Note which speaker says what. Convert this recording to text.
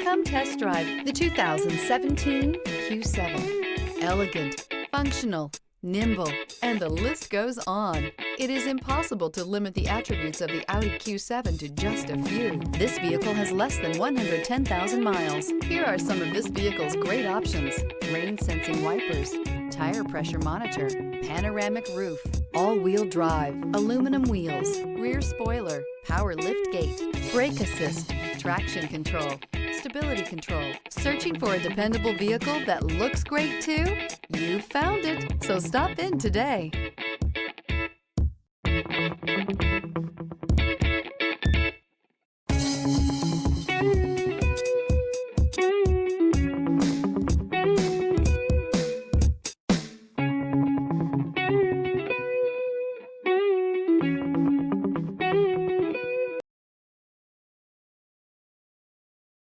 Speaker 1: Come test drive the 2017 Q7. Elegant, functional, nimble, and the list goes on. It is impossible to limit the attributes of the Audi Q7 to just a few. This vehicle has less than 110,000 miles. Here are some of this vehicle's great options: rain-sensing wipers, tire pressure monitor, panoramic roof, all-wheel drive, aluminum wheels, rear spoiler, power lift gate, brake assist, traction control, stability control. Searching for a dependable vehicle that looks great too? You found it, so stop in today.